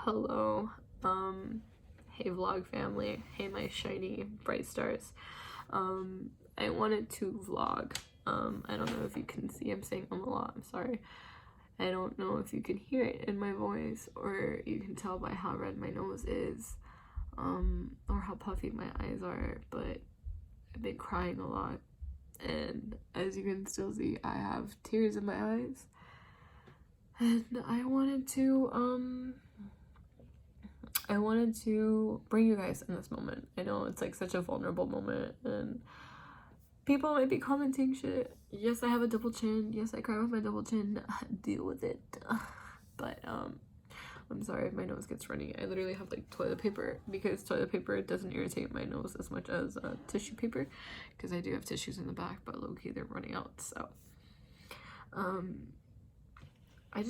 Hello, hey vlog family, hey my shiny bright stars. I wanted to vlog. I don't know if you can see, I'm saying a lot, I'm sorry. I don't know if you can hear it in my voice or you can tell by how red my nose is, or how puffy my eyes are, but I've been crying a lot, and as you can still see, I have tears in my eyes, and I wanted to bring you guys in this moment. I know it's like such a vulnerable moment and people might be commenting shit. Yes, I have a double chin. Yes, I cry with my double chin. Deal with it. But I'm sorry if my nose gets runny. I literally have like toilet paper because toilet paper doesn't irritate my nose as much as tissue paper, because I do have tissues in the back, but low-key they're running out. So I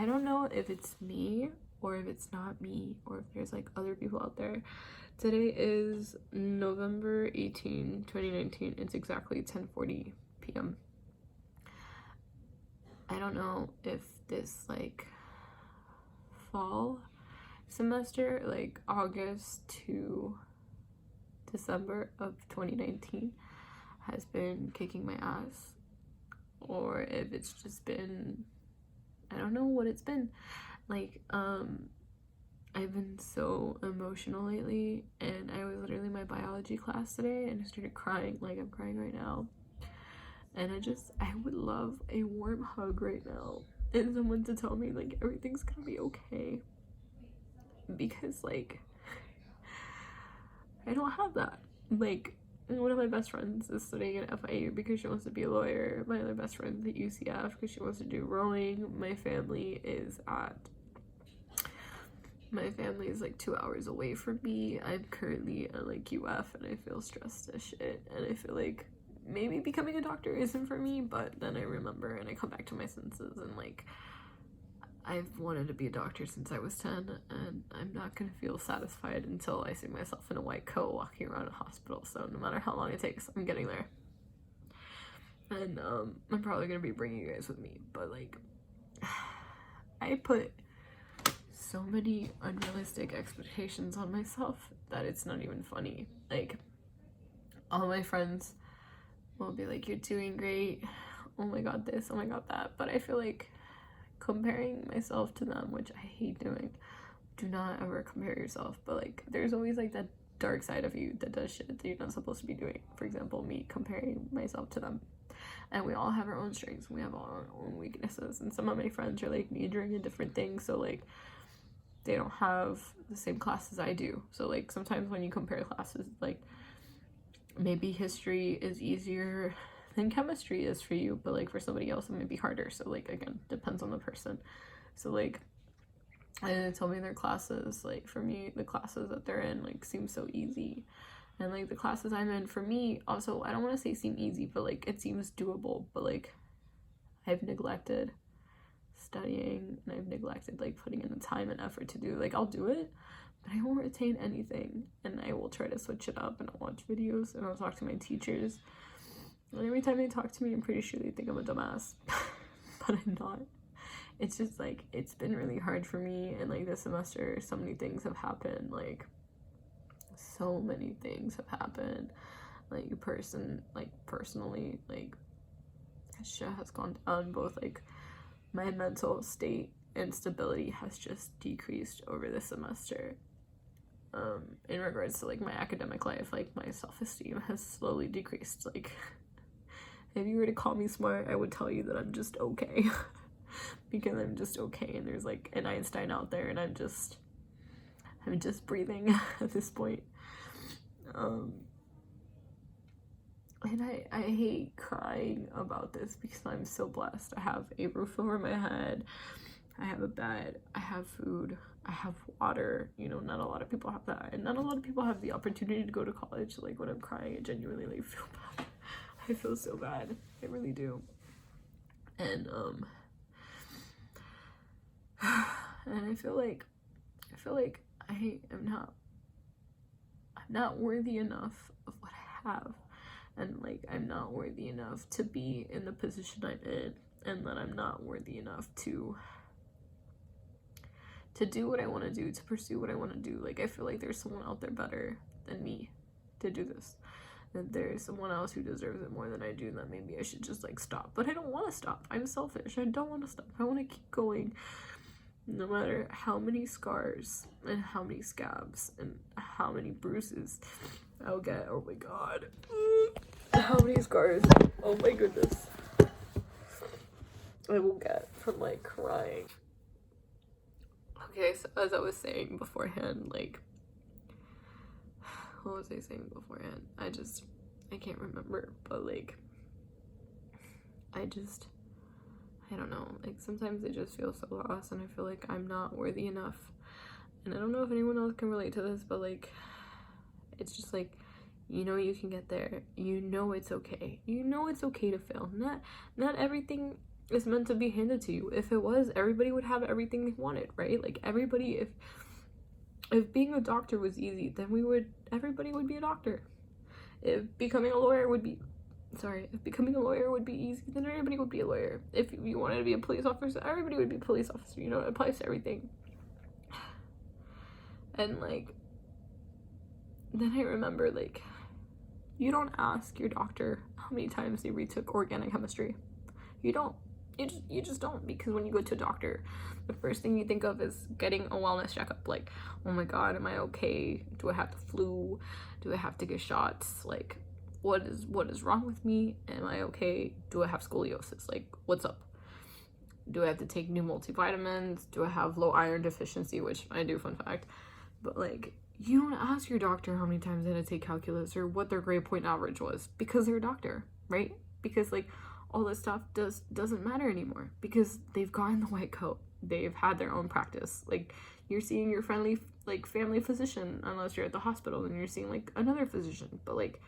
don't know if it's me or if it's not me, or if there's like other people out there. Today is November 18, 2019. It's exactly 10:40 p.m. I don't know if this like fall semester, like August to December of 2019, has been kicking my ass, or if it's just been, I don't know what it's been. Like, I've been so emotional lately, and I was literally in my biology class today and I started crying like I'm crying right now. And I would love a warm hug right now and someone to tell me like everything's gonna be okay, because like I don't have that. Like, one of my best friends is studying at FIU because she wants to be a lawyer. My other best friend's at UCF because she wants to do rowing. My family is like 2 hours away from me. I'm currently at like UF and I feel stressed as shit, and I feel like maybe becoming a doctor isn't for me, but then I remember and I come back to my senses, and like I've wanted to be a doctor since I was 10, and I'm not gonna feel satisfied until I see myself in a white coat walking around a hospital. So no matter how long it takes, I'm getting there. And I'm probably gonna be bringing you guys with me, but like I put so many unrealistic expectations on myself that it's not even funny. Like, all my friends will be like, you're doing great, oh my god this, oh my god that, but I feel like comparing myself to them, which I hate doing. Do not ever compare yourself, but like there's always like that dark side of you that does shit that you're not supposed to be doing. For example, me comparing myself to them. And we all have our own strengths, we have our own weaknesses, and some of my friends are like majoring in different things, so like they don't have the same classes I do. So like sometimes when you compare classes, like maybe history is easier than chemistry is for you, but like for somebody else it might be harder. So like again, depends on the person. So like, and they tell me their classes, like for me the classes that they're in like seem so easy, and like the classes I'm in, for me also, I don't want to say seem easy, but like it seems doable, but like I've neglected studying and I've neglected like putting in the time and effort to do. Like I'll do it, but I won't retain anything, and I will try to switch it up, and I'll watch videos and I'll talk to my teachers, and every time they talk to me I'm pretty sure they think I'm a dumbass but I'm not. It's just like it's been really hard for me, and like this semester so many things have happened, like so many things have happened, like personally, like shit has gone down. Both like my mental state and stability has just decreased over the semester. In regards to like my academic life, like my self-esteem has slowly decreased. Like if you were to call me smart, I would tell you that I'm just okay because I'm just okay, and there's like an Einstein out there, and I'm just breathing at this point. And I hate crying about this because I'm so blessed. I have a roof over my head, I have a bed, I have food, I have water. You know, not a lot of people have that, and not a lot of people have the opportunity to go to college. So like when I'm crying, I genuinely like feel bad. I feel so bad, I really do. And and I feel like I'm not worthy enough of what I have, and like I'm not worthy enough to be in the position I'm in, and that I'm not worthy enough to to do what I want to do, to pursue what I want to do. Like, I feel like there's someone out there better than me to do this, that there's someone else who deserves it more than I do, that maybe I should just like stop. But I don't want to stop. I'm selfish. I don't want to stop. I want to keep going, no matter how many scars and how many scabs and how many bruises I'll get. Oh my god, how many scars, oh my goodness, I will get from like crying. Okay, so as I was saying beforehand, like, what was I saying beforehand? I can't remember, but like, I don't know, like, sometimes I just feel so lost, and I feel like I'm not worthy enough. And I don't know if anyone else can relate to this, but like, it's just like, you know, you can get there. You know it's okay. You know it's okay to fail. Not everything is meant to be handed to you. If it was, everybody would have everything they wanted, right? Like, everybody, if being a doctor was easy, then everybody would be a doctor. If becoming a lawyer would be easy, then everybody would be a lawyer. If you wanted to be a police officer, everybody would be a police officer. You know, it applies to everything. And like, then I remember, like, you don't ask your doctor how many times they retook organic chemistry. You don't. You just don't, because when you go to a doctor, the first thing you think of is getting a wellness checkup. Like, oh my god, am I okay? Do I have the flu? Do I have to get shots? Like, what is wrong with me? Am I okay? Do I have scoliosis? Like, what's up? Do I have to take new multivitamins? Do I have low iron deficiency? Which I do, fun fact. But like, you don't ask your doctor how many times they had to take calculus or what their grade point average was, because they're a doctor, right? Because like, all this stuff doesn't matter anymore, because they've gotten the white coat. They've had their own practice. Like, you're seeing your friendly like family physician, unless you're at the hospital, and you're seeing like another physician. But like,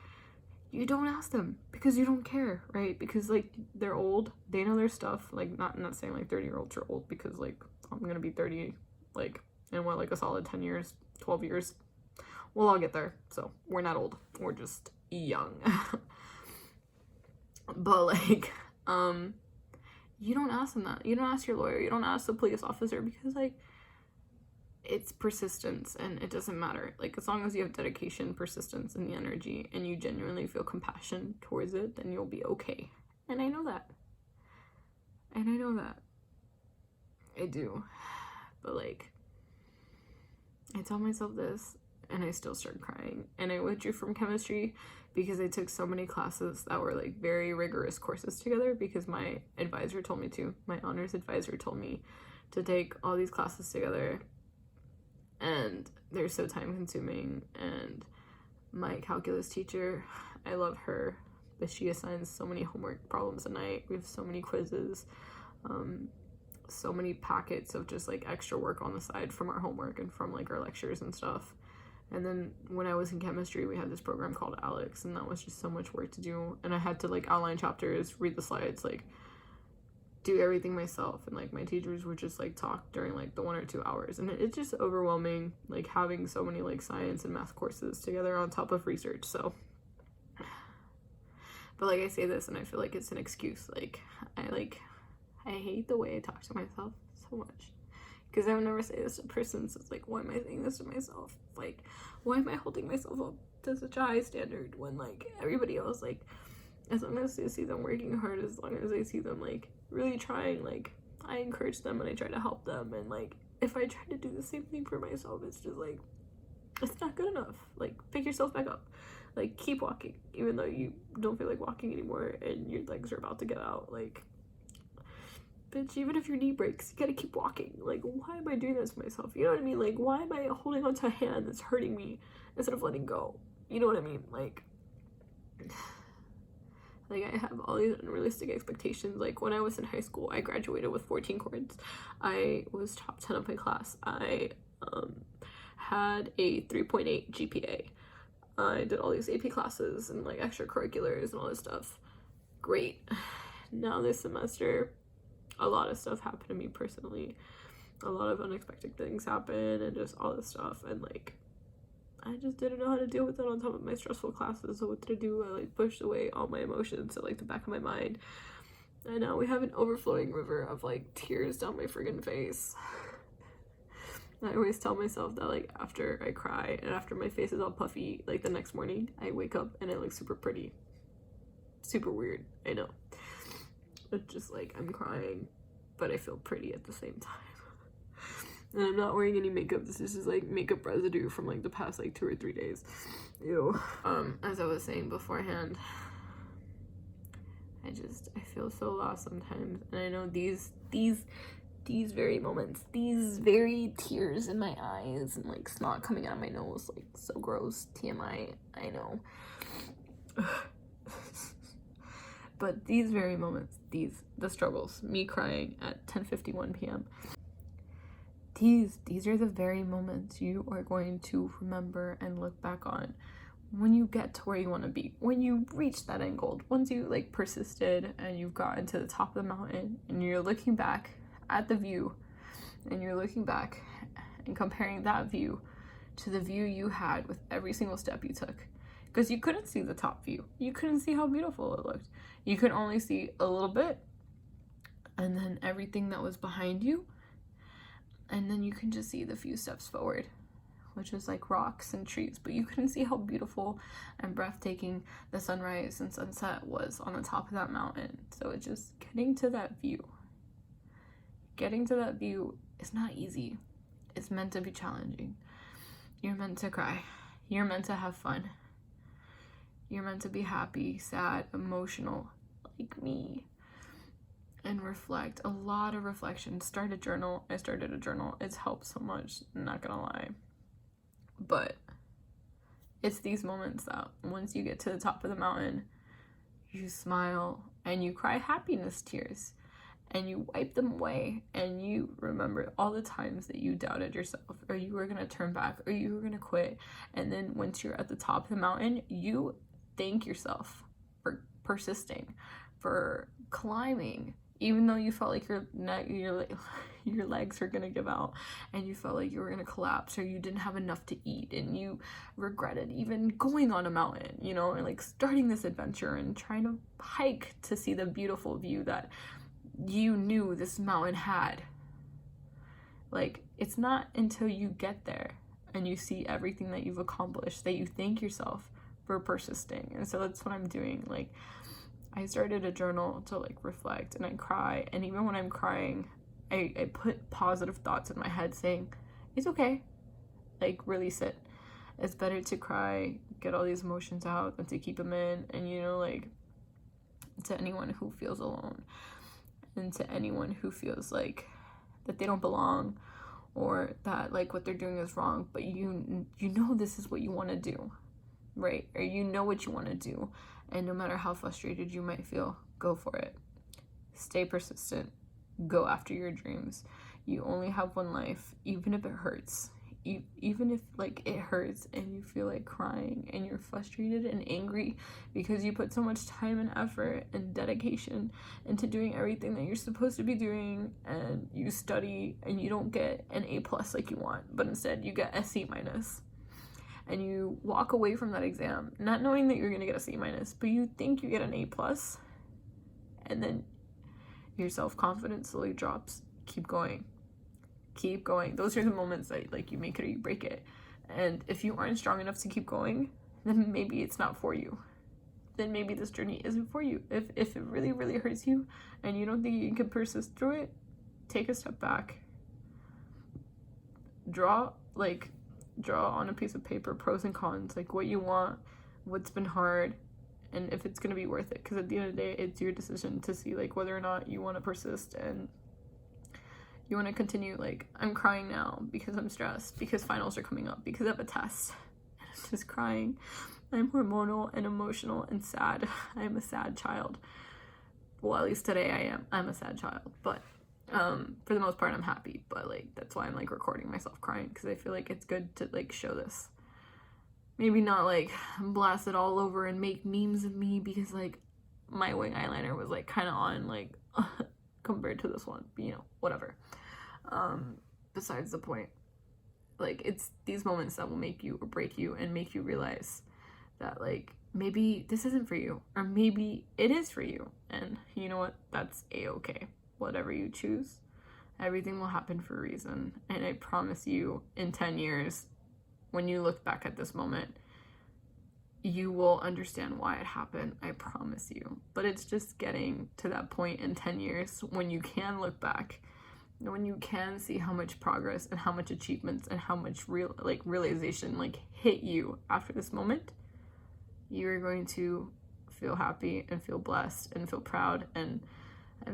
you don't ask them because you don't care, right? Because like, they're old, they know their stuff. Like, not saying like 30-year-olds are old, because like, I'm gonna be 30 like in what, like a solid 10 years, 12 years. We'll all get there, so we're not old, we're just young. But like, you don't ask them that. You don't ask your lawyer, you don't ask the police officer, because like, it's persistence, and it doesn't matter. Like, as long as you have dedication, persistence, and the energy, and you genuinely feel compassion towards it, then you'll be okay. And I know that. I do. But like, I tell myself this, and I still start crying. And I withdrew from chemistry because I took so many classes that were like very rigorous courses together, because my advisor told me to. My honors advisor told me to take all these classes together, and they're so time consuming. And my calculus teacher, I love her, but she assigns so many homework problems a night. We have so many quizzes, so many packets of just like extra work on the side from our homework and from like our lectures and stuff. And then when I was in chemistry, we had this program called Alex, and that was just so much work to do. And I had to like outline chapters, read the slides, like do everything myself. And like, my teachers would just like talk during like the 1 or 2 hours, and it's just overwhelming, like having so many like science and math courses together on top of research. So, but like, I say this and I feel like it's an excuse. Like, I hate the way I talk to myself so much, because I would never say this to a person. So it's like, why am I saying this to myself? Like, why am I holding myself up to such a high standard when like, everybody else, like, as long as I see them working hard, as long as I see them like really trying, like, I encourage them and I try to help them. And like, if I try to do the same thing for myself, it's just like, it's not good enough. Like, pick yourself back up. Like, keep walking, even though you don't feel like walking anymore and your legs are about to get out. Like, bitch, even if your knee breaks, you gotta keep walking. Like, why am I doing this to myself? You know what I mean? Like, why am I holding onto a hand that's hurting me instead of letting go? You know what I mean? Like, I have all these unrealistic expectations. Like, when I was in high school, I graduated with 14 chords. I was top 10 of my class. I had a 3.8 GPA. I did all these AP classes and like extracurriculars and all this stuff. Great. Now this semester, a lot of stuff happened to me personally. A lot of unexpected things happened and just all this stuff, and like, I just didn't know how to deal with it on top of my stressful classes. So what did I do? I like pushed away all my emotions to like the back of my mind, and now we have an overflowing river of like tears down my friggin' face. I always tell myself that, like, after I cry and after my face is all puffy, like, the next morning, I wake up and I look super pretty. Super weird, I know. It's just, like, I'm crying, but I feel pretty at the same time. And I'm not wearing any makeup. This is just, like, makeup residue from, like, the past, like, 2 or 3 days. Ew. As I was saying beforehand, I feel so lost sometimes. And I know these very moments, these very tears in my eyes and, like, snot coming out of my nose, like, so gross. TMI, I know. But these very moments, the struggles, me crying at 10:51 p.m., these are the very moments you are going to remember and look back on when you get to where you want to be, when you reach that end goal, once you, like, persisted and you've gotten to the top of the mountain and you're looking back at the view and you're looking back and comparing that view to the view you had with every single step you took, because you couldn't see the top view, you couldn't see how beautiful it looked, you could only see a little bit and then everything that was behind you, and then you can just see the few steps forward, which was like rocks and trees, but you couldn't see how beautiful and breathtaking the sunrise and sunset was on the top of that mountain. So it's just getting to that view. Getting to that view is not easy. It's meant to be challenging. You're meant to cry. You're meant to have fun. You're meant to be happy, sad, emotional, like me, and reflect. A lot of reflection. Start a journal. I started a journal. It's helped so much, I'm not gonna lie. But it's these moments that once you get to the top of the mountain, you smile and you cry happiness tears and you wipe them away and you remember all the times that you doubted yourself or you were going to turn back or you were going to quit. And then once you're at the top of the mountain, you thank yourself for persisting, for climbing, even though you felt like your legs were gonna give out and you felt like you were gonna collapse or you didn't have enough to eat and you regretted even going on a mountain, you know, and like starting this adventure and trying to hike to see the beautiful view that you knew this mountain had. Like, it's not until you get there and you see everything that you've accomplished that you thank yourself for persisting. And so that's what I'm doing. Like, I started a journal to, like, reflect, and I cry, and even when I'm crying, I put positive thoughts in my head saying, it's okay, like, release it. It's better to cry, get all these emotions out, than to keep them in. And, you know, like, to anyone who feels alone, and to anyone who feels like that they don't belong, or that, like, what they're doing is wrong, but you know this is what you want to do, right? Or you know what you want to do. And no matter how frustrated you might feel, go for it. Stay persistent. Go after your dreams. You only have one life, even if it hurts. Even if, like, it hurts and you feel like crying and you're frustrated and angry because you put so much time and effort and dedication into doing everything that you're supposed to be doing, and you study and you don't get an A+ like you want, but instead you get a C-, and you walk away from that exam not knowing that you're gonna get a C-, but you think you get an A+, and then your self-confidence slowly drops. Keep going. Those are the moments that, like, you make it or you break it. And if you aren't strong enough to keep going, then maybe it's not for you. Then maybe this journey isn't for you. If it really, really hurts you and you don't think you can persist through it, take a step back. Draw on a piece of paper pros and cons, like what you want, what's been hard, and if it's gonna be worth it. Because at the end of the day, it's your decision to see, like, whether or not you want to persist and you want to continue. Like, I'm crying now because I'm stressed, because finals are coming up, because I have a test, and I'm just crying. I'm hormonal and emotional and sad. I'm a sad child. Well, at least today I'm a sad child, but for the most part I'm happy. But, like, that's why I'm, like, recording myself crying, because I feel like it's good to, like, show this. Maybe not, like, blast it all over and make memes of me, because, like, my wing eyeliner was, like, kind of on, like, compared to this one, but, you know, whatever. Besides the point. Like, it's these moments that will make you or break you and make you realize that, like, maybe this isn't for you, or maybe it is for you, and you know what, that's a-okay. Whatever you choose, Everything will happen for a reason. And I promise you, in 10 years, when you look back at this moment, you will understand why it happened. I promise you. But it's just getting to that point in 10 years when you can look back, when you can see how much progress and how much achievements and how much realization hit you after this moment. You're going to feel happy and feel blessed and feel proud and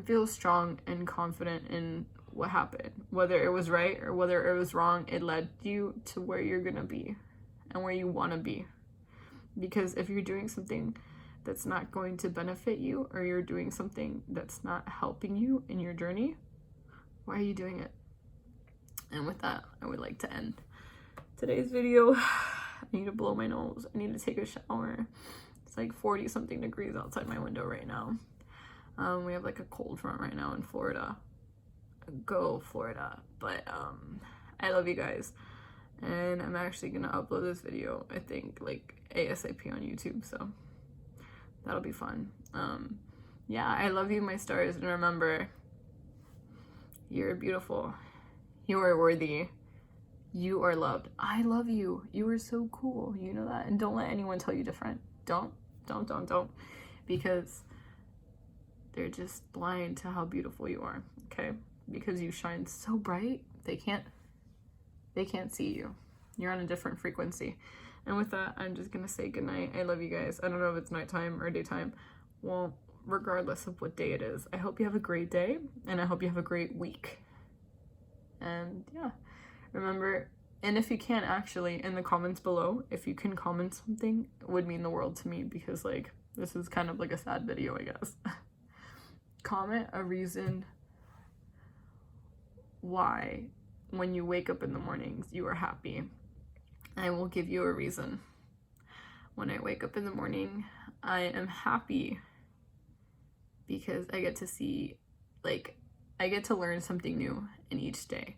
feel strong and confident in what happened. Whether it was right or whether it was wrong, it led you to where you're gonna be and where you want to be. Because if you're doing something that's not going to benefit you, or you're doing something that's not helping you in your journey, why are you doing it? And with that, I would like to end today's video. I need to blow my nose. I need to take a shower. It's like 40 something degrees outside my window right now. We have like a cold front right now in Florida. Go Florida. But I love you guys, and I'm actually gonna upload this video, I think, like ASAP on YouTube, so that'll be fun. Yeah, I love you, my stars, and remember, you're beautiful, you are worthy, you are loved. I love you. You are so cool, you know that, and don't let anyone tell you different. Don't, because they're just blind to how beautiful you are, okay? Because you shine so bright, they can't see you. You're on a different frequency. And with that, I'm just gonna say goodnight. I love you guys. I don't know if it's nighttime or daytime. Well, regardless of what day it is, I hope you have a great day, and I hope you have a great week. And yeah, remember, and if you can, actually, in the comments below, if you can comment something, it would mean the world to me, because like, this is kind of like a sad video, I guess. Comment a reason why when you wake up in the mornings you are happy. I will give you a reason. When I wake up in the morning, I am happy because I get to see, like, I get to learn something new in each day.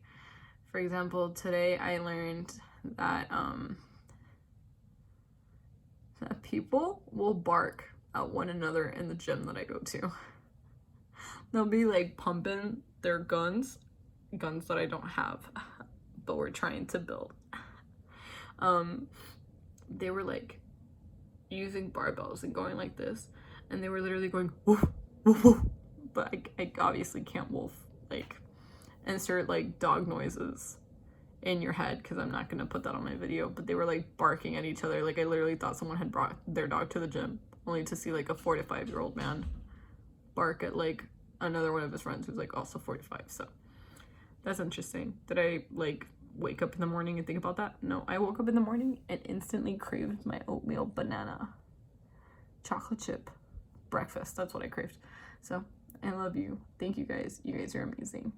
For example, today I learned that that people will bark at one another in the gym that I go to. They'll be like pumping their guns that I don't have, but we're trying to build. They were like using barbells and going like this, and they were literally going woof, woof, woof. But I obviously can't wolf, like, insert like dog noises in your head, because I'm not gonna put that on my video. But they were like barking at each other. Like, I literally thought someone had brought their dog to the gym, only to see like a 45-year-old man bark at like another one of his friends who's like also 45. So that's interesting. Did I like wake up in the morning and think about that? No, I woke up in the morning and instantly craved my oatmeal banana chocolate chip breakfast. That's what I craved. So I love you. Thank you guys. You guys are amazing.